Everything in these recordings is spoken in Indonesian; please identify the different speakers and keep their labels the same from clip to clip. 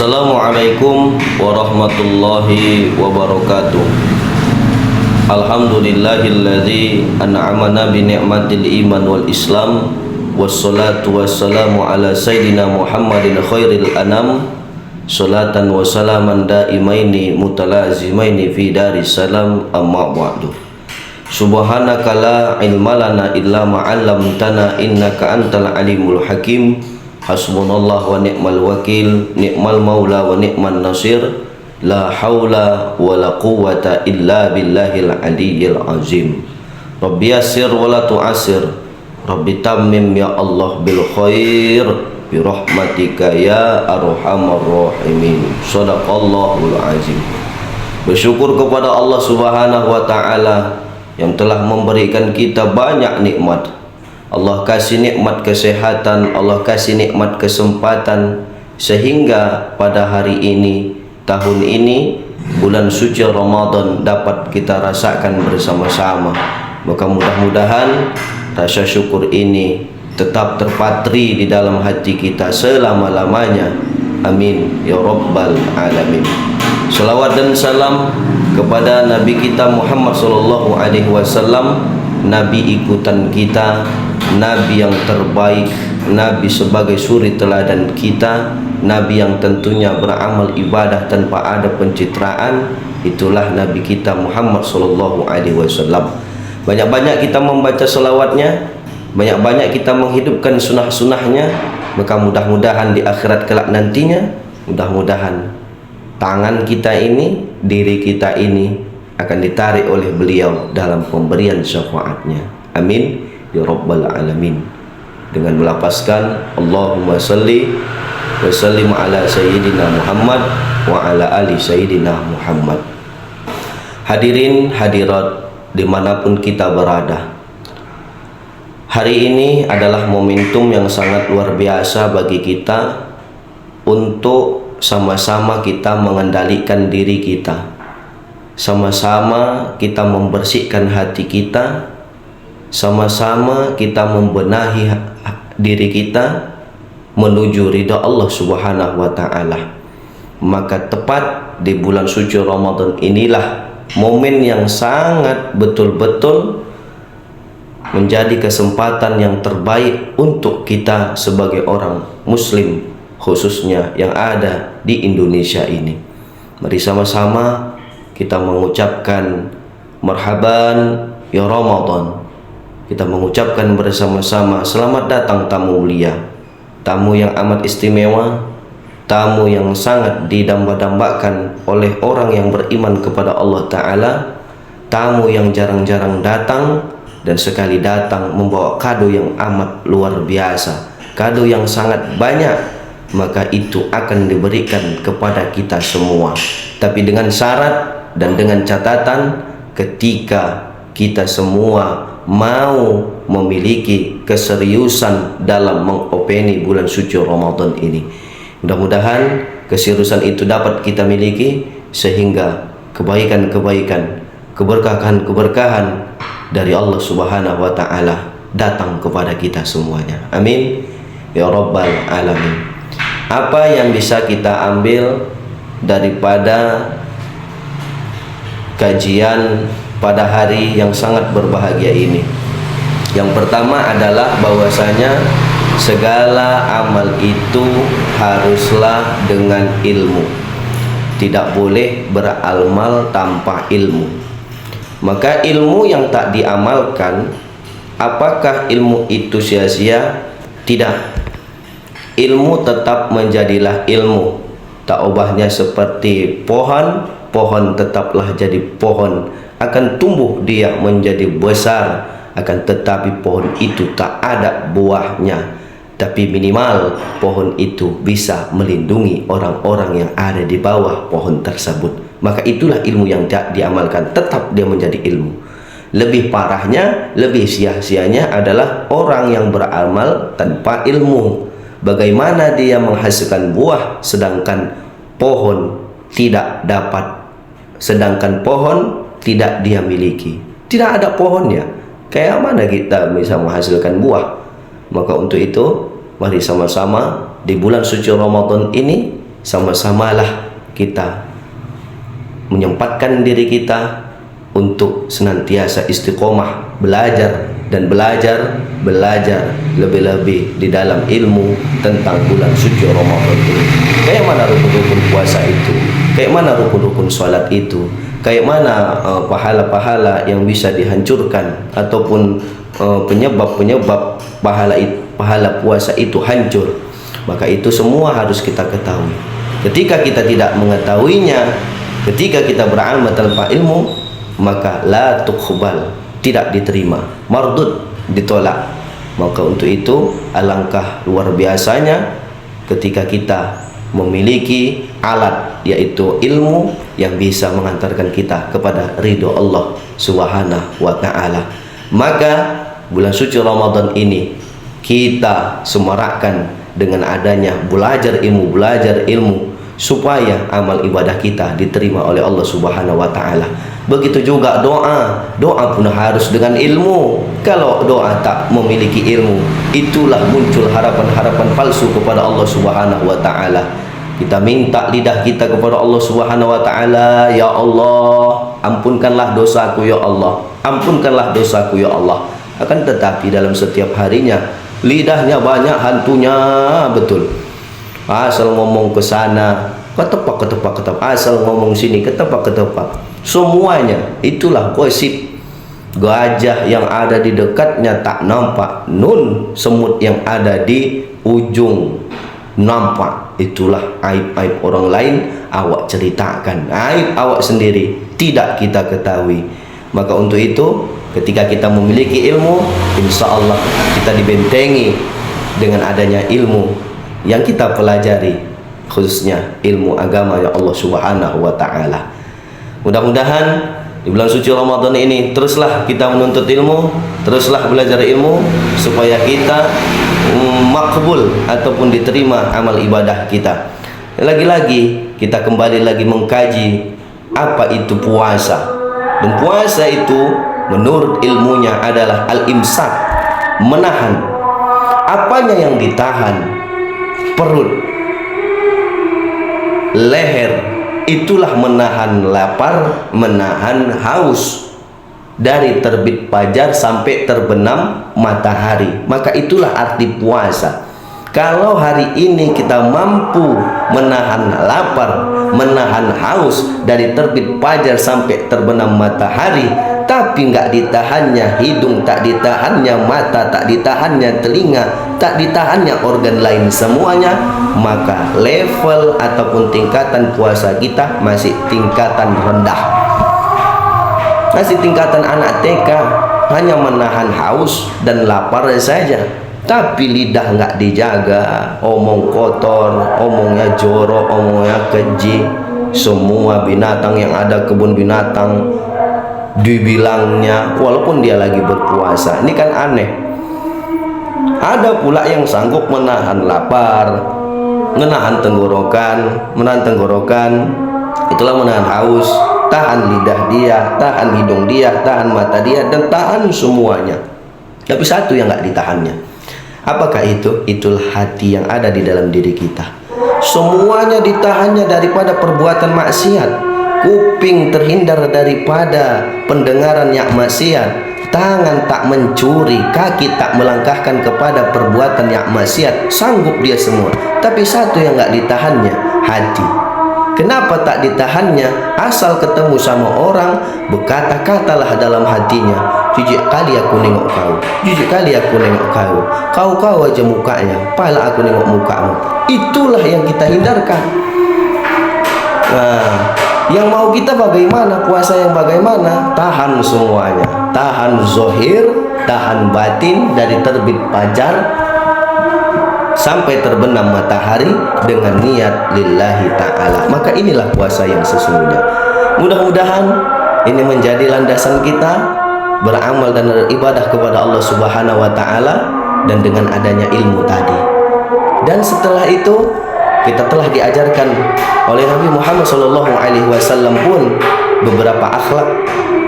Speaker 1: Assalamualaikum warahmatullahi wabarakatuh. Alhamdulillahilladzi an'amana bi ni'matil iman wal islam, wassalatu wassalamu ala sayyidina Muhammadin khairil anam, salatan wa salaman daimaini mutalazimaini fi daris salam, amma ba'du. Subhanaka la ilma lana illa ma 'allamtana innaka antal alimul hakim. Hasbunallah wa ni'mal wakil, ni'mal maula wa ni'man nasir. La haula wa la quwwata illa billahil aliyyil azim. Rabbi yassir wa la tu'assir, Rabbi tammim ya Allah bil khair, bi rahmatika ya arhamar rahimin. Shadaqallahul azim. Bersyukur kepada Allah Subhanahu wa taala yang telah memberikan kita banyak nikmat. Allah kasih nikmat kesehatan, Allah kasih nikmat kesempatan, sehingga pada hari ini, tahun ini, bulan suci Ramadan dapat kita rasakan bersama-sama. Maka mudah-mudahan rasa syukur ini tetap terpatri di dalam hati kita selama-lamanya. Amin ya rabbal alamin. Salawat dan salam kepada Nabi kita Muhammad sallallahu alaihi wasallam, Nabi ikutan kita, Nabi yang terbaik, Nabi sebagai suri teladan kita, Nabi yang tentunya beramal ibadah tanpa ada pencitraan. Itulah Nabi kita Muhammad sallallahu alaihi wasallam. Banyak-banyak kita membaca selawatnya, banyak-banyak kita menghidupkan sunnah-sunnahnya. Maka mudah-mudahan di akhirat kelak nantinya, mudah-mudahan tangan kita ini, diri kita ini akan ditarik oleh beliau dalam pemberian syafaatnya. Amin ya rabbal alamin. Dengan melapaskan Allahumma salli wa sallim ala sayyidina Muhammad wa ala ali sayyidina Muhammad. Hadirin hadirat dimanapun kita berada, hari ini adalah momentum yang sangat luar biasa bagi kita untuk sama-sama kita mengendalikan diri kita, sama-sama kita membersihkan hati kita, sama-sama kita membenahi diri kita menuju ridha Allah Subhanahu wa taala. Maka tepat di bulan suci Ramadan inilah momen yang sangat betul-betul menjadi kesempatan yang terbaik untuk kita sebagai orang muslim, khususnya yang ada di Indonesia ini. Mari sama-sama kita mengucapkan marhaban ya Ramadan. Kita mengucapkan bersama-sama selamat datang tamu mulia, tamu yang amat istimewa, tamu yang sangat didamba-dambakan oleh orang yang beriman kepada Allah Ta'ala, tamu yang jarang-jarang datang dan sekali datang membawa kado yang amat luar biasa, kado yang sangat banyak. Maka itu akan diberikan kepada kita semua, tapi dengan syarat dan dengan catatan ketika kita semua mau memiliki keseriusan dalam mengopeni bulan suci Ramadan ini. Mudah-mudahan keseriusan itu dapat kita miliki sehingga kebaikan-kebaikan, keberkahan-keberkahan dari Allah Subhanahu wa taala datang kepada kita semuanya. Amin ya rabbal alamin. Apa yang bisa kita ambil daripada kajian pada hari yang sangat berbahagia ini? Yang pertama adalah bahwasanya segala amal itu haruslah dengan ilmu. Tidak boleh beramal tanpa ilmu. Maka ilmu yang tak diamalkan, apakah ilmu itu sia-sia? Tidak. Ilmu tetap menjadilah ilmu. Tak ubahnya seperti pohon, pohon tetaplah jadi pohon, akan tumbuh dia menjadi besar, akan tetapi pohon itu tak ada buahnya. Tapi minimal pohon itu bisa melindungi orang-orang yang ada di bawah pohon tersebut. Maka itulah ilmu yang tak diamalkan, tetap dia menjadi ilmu. Lebih parahnya, lebih sia-sianya adalah orang yang beramal tanpa ilmu. Bagaimana dia menghasilkan buah sedangkan pohon tidak dapat, sedangkan pohon tidak dia miliki, tidak ada pohonnya. Kayak mana kita bisa menghasilkan buah? Maka untuk itu mari sama-sama di bulan suci Ramadan ini sama-samalah kita menyempatkan diri kita untuk senantiasa istiqomah belajar dan belajar lebih-lebih di dalam ilmu tentang bulan suci Ramadan ini. Kayak mana rukun-rukun puasa itu, kayak mana rukun-rukun sholat itu, kayak mana pahala-pahala yang bisa dihancurkan ataupun penyebab-penyebab pahala puasa itu hancur. Maka itu semua harus kita ketahui. Ketika kita tidak mengetahuinya, ketika kita beramal tanpa ilmu, maka la tuqbal, tidak diterima, mardud, ditolak. Maka untuk itu alangkah luar biasanya ketika kita memiliki alat, yaitu ilmu yang bisa mengantarkan kita kepada ridho Allah Subhanahu wa ta'ala. Maka bulan suci Ramadan ini kita semarakkan dengan adanya belajar ilmu supaya amal ibadah kita diterima oleh Allah Subhanahu wa ta'ala. Begitu juga doa pun harus dengan ilmu. Kalau doa tak memiliki ilmu, itulah muncul harapan-harapan palsu kepada Allah Subhanahu wa ta'ala. Kita minta lidah kita kepada Allah Subhanahu wa ta'ala, ya Allah, ampunkanlah dosaku ya Allah, ampunkanlah dosaku ya Allah. Akan tetapi dalam setiap harinya lidahnya banyak hantunya, betul. Asal ngomong ke sana ketepak, asal ngomong sini ketepak. Semuanya itulah gosip. Gajah yang ada di dekatnya tak nampak, nun semut yang ada di ujung nampak. Itulah aib-aib orang lain awak ceritakan, aib awak sendiri tidak kita ketahui. Maka untuk itu ketika kita memiliki ilmu, insya Allah kita dibentengi dengan adanya ilmu yang kita pelajari, khususnya ilmu agama ya Allah Subhanahu wa ta'ala. Mudah-mudahan di bulan suci Ramadan ini teruslah kita menuntut ilmu, teruslah belajar ilmu supaya kita makbul ataupun diterima amal ibadah kita. Lagi-lagi kita kembali lagi mengkaji apa itu puasa. Dan puasa itu menurut ilmunya adalah al-imsak, menahan. Apanya yang ditahan? Perut, leher. Itulah menahan lapar, menahan haus dari terbit fajar sampai terbenam matahari. Maka itulah arti puasa. Kalau hari ini kita mampu menahan lapar, menahan haus dari terbit fajar sampai terbenam matahari, tapi nggak ditahannya hidung, tak ditahannya mata, tak ditahannya telinga, tak ditahannya organ lain semuanya, maka level ataupun tingkatan puasa kita masih tingkatan rendah, masih tingkatan anak TK, hanya menahan haus dan lapar saja. Tapi lidah nggak dijaga, omong kotor, omongnya jorok, omongnya keji. Semua binatang yang ada, kebun binatang dibilangnya, walaupun dia lagi berpuasa. Ini kan aneh. Ada pula yang sanggup menahan lapar, menahan tenggorokan, itulah menahan haus, tahan lidah dia, tahan hidung dia, tahan mata dia, dan tahan semuanya. Tapi satu yang nggak ditahannya. Apakah itu? Itulah hati yang ada di dalam diri kita. Semuanya ditahannya daripada perbuatan maksiat. Kuping terhindar daripada pendengaran yang maksiat, tangan tak mencuri, kaki tak melangkahkan kepada perbuatan yang maksiat. Sanggup dia semua. Tapi satu yang nggak ditahannya, hati. Kenapa tak ditahannya? Asal ketemu sama orang, berkata-katalah dalam hatinya, jijik kali aku nengok kau, jijik kali aku nengok kau, kau aja mukanya, pala aku nengok mukamu. Itulah yang kita hindarkan. Nah, yang mau kita bagaimana? Puasa yang bagaimana? Tahan semuanya, tahan zohir, tahan batin dari terbit fajar sampai terbenam matahari dengan niat lillahi ta'ala. Maka inilah puasa yang sesungguhnya. Mudah-mudahan ini menjadi landasan kita beramal dan beribadah kepada Allah Subhanahu wa ta'ala, dan dengan adanya ilmu tadi. Dan setelah itu kita telah diajarkan oleh Nabi Muhammad SAW pun beberapa akhlak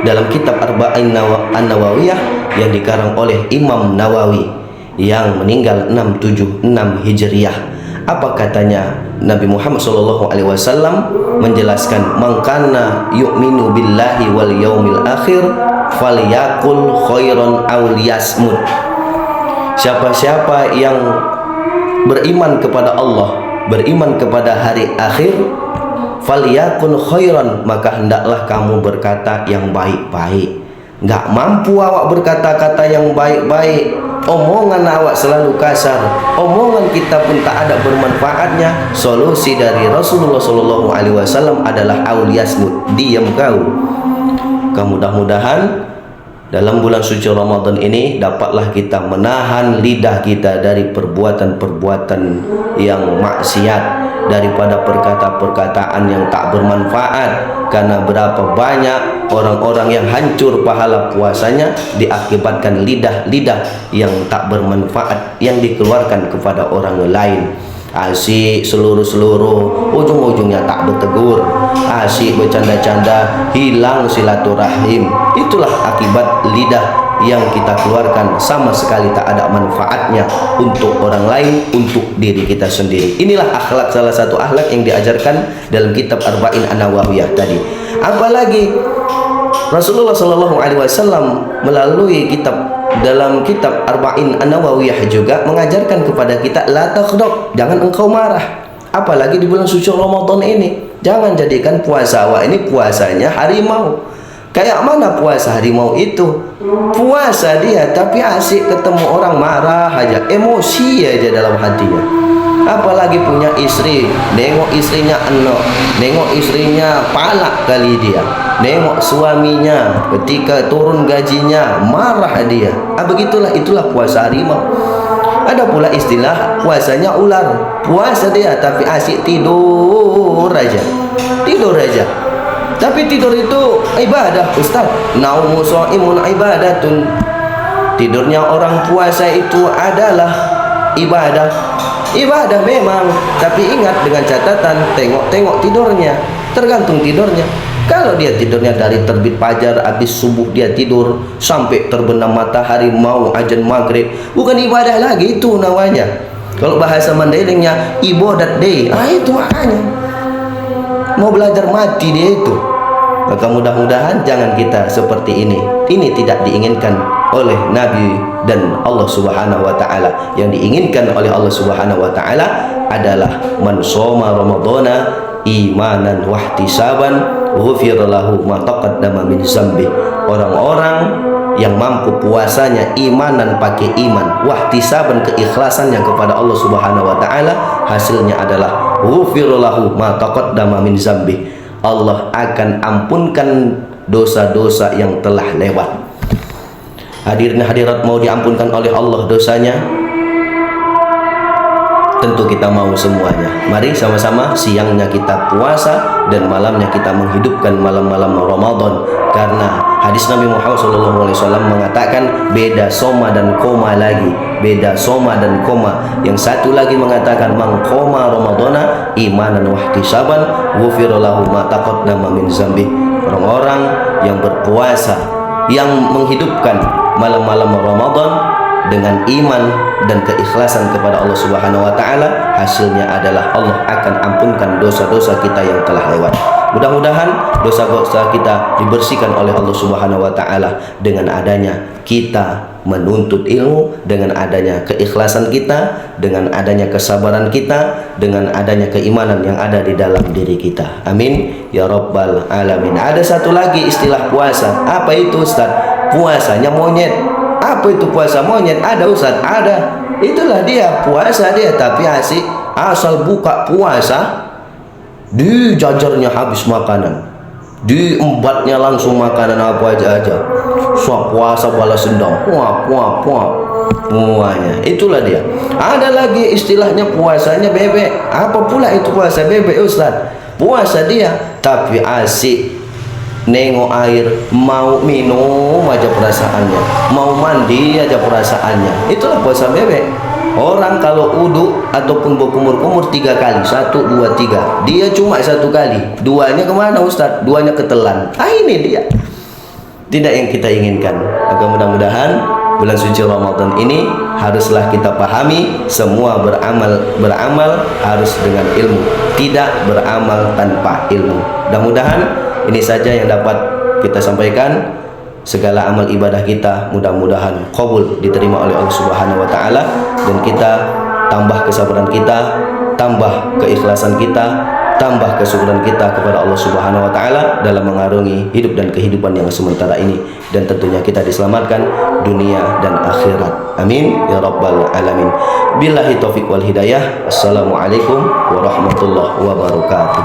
Speaker 1: dalam kitab Arba'in An-Nawawiyah yang dikarang oleh Imam Nawawi yang meninggal 676 Hijriah. Apa katanya Nabi Muhammad SAW menjelaskan, "Man kana yu'minu billahi wal yaumil akhir falyakul khairan aw liyasmut." Siapa-siapa yang beriman kepada Allah, beriman kepada hari akhir, falyakul khairan, maka hendaklah kamu berkata yang baik-baik. Nggak mampu awak berkata-kata yang baik-baik, omongan awak selalu kasar, omongan kita pun tak ada bermanfaatnya. Solusi dari Rasulullah SAW adalah auliyasmut, diam kau. Mudah-mudahan dalam bulan suci Ramadan ini dapatlah kita menahan lidah kita dari perbuatan-perbuatan yang maksiat, daripada perkataan-perkataan yang tak bermanfaat. Karena berapa banyak orang-orang yang hancur pahala puasanya diakibatkan lidah-lidah yang tak bermanfaat yang dikeluarkan kepada orang lain. Asyik seluruh ujung-ujungnya tak bertegur, asyik bercanda-canda, hilang silaturahim. Itulah akibat lidah yang kita keluarkan, sama sekali tak ada manfaatnya untuk orang lain, untuk diri kita sendiri. Inilah akhlak, salah satu akhlak yang diajarkan dalam kitab Arba'in An-Nawawiyah tadi. Apalagi Rasulullah SAW melalui dalam kitab Arba'in An-Nawawiyah juga mengajarkan kepada kita, la taghdab, jangan engkau marah. Apalagi di bulan suci Ramadan ini, jangan jadikan puasa awak ini puasanya harimau. Kayak mana puasa harimau itu? Puasa dia tapi asik ketemu orang marah aja, emosi aja dalam hatinya. Apalagi punya istri, nengok istrinya enak, nengok istrinya palak kali dia, nengok suaminya ketika turun gajinya marah dia. Itulah puasa harimau. Ada pula istilah puasanya ular. Puasa dia tapi asik tidur aja. Tapi tidur itu ibadah, Ustaz. Naumu shaimun ibadatun. Tidurnya orang puasa itu adalah ibadah. Ibadah memang, tapi ingat dengan catatan, tengok tidurnya. Tergantung tidurnya. Kalau dia tidurnya dari terbit fajar, habis subuh dia tidur sampai terbenam matahari, mau azan maghrib, bukan ibadah lagi, itu namanya. Kalau bahasa Mandelingnya ibadat day. Itu makanya mau belajar mati dia itu. Maka mudah-mudahan jangan kita seperti ini. Ini tidak diinginkan oleh Nabi dan Allah Subhanahu wa taala. Yang diinginkan oleh Allah Subhanahu wa taala adalah man shoma ramadhana imanan wa ihtisaban ghufira lahu ma taqaddama min dzambi. Orang-orang yang mampu puasanya imanan pakai iman, wahtisaban keikhlasannya kepada Allah Subhanahu wa taala, hasilnya adalah ghufira lahu ma taqaddama min dzambi. Allah akan ampunkan dosa-dosa yang telah lewat. Hadirin hadirat, mau diampunkan oleh Allah dosanya? Tentu kita mau semuanya. Mari sama-sama siangnya kita puasa dan malamnya kita menghidupkan malam-malam Ramadan. Karena hadis Nabi Muhammad SAW mengatakan beda soma dan koma lagi. Beda soma dan koma. Yang satu lagi mengatakan man qoma ramadhana imanan wa ihtisaban ghufira lahu ma taqaddama min dzambi. Orang-orang yang berpuasa, yang menghidupkan malam-malam Ramadan dengan iman dan keikhlasan kepada Allah Subhanahu wa taala, hasilnya adalah Allah akan ampunkan dosa-dosa kita yang telah lewat. Mudah-mudahan dosa-dosa kita dibersihkan oleh Allah Subhanahu wa taala dengan adanya kita menuntut ilmu, dengan adanya keikhlasan kita, dengan adanya kesabaran kita, dengan adanya keimanan yang ada di dalam diri kita. Amin ya rabbal alamin. Ada satu lagi istilah puasa. Apa itu, Ustaz? Puasanya monyet. Apa itu puasa monyet? Ada, Ustaz? Ada. Itulah dia puasa dia, tapi asik asal buka puasa di jajarnya habis makanan, diembatnya langsung makanan apa aja. So puasa balas dendam, semuanya. Itulah dia. Ada lagi istilahnya puasanya bebek. Apa pula itu puasa bebek, Ustaz? Puasa dia tapi asik nengok air, mau minum aja perasaannya, mau mandi aja perasaannya. Itulah puasa bebek. Orang kalau uduk ataupun berkumur-kumur 3 kali, 1, 2, 3, dia cuma 1 kali, duanya kemana, Ustaz? Duanya ketelan. Ini dia tidak yang kita inginkan. Maka mudah-mudahan bulan suci Ramadan ini haruslah kita pahami, semua beramal harus dengan ilmu, tidak beramal tanpa ilmu. Mudah-mudahan ini saja yang dapat kita sampaikan. Segala amal ibadah kita mudah-mudahan qabul, diterima oleh Allah Subhanahu wa taala, dan kita tambah kesabaran kita, tambah keikhlasan kita, tambah kesyukuran kita kepada Allah Subhanahu wa taala dalam mengarungi hidup dan kehidupan yang sementara ini, dan tentunya kita diselamatkan dunia dan akhirat. Amin ya rabbal alamin. Billahi taufik wal hidayah. Assalamualaikum warahmatullahi wabarakatuh.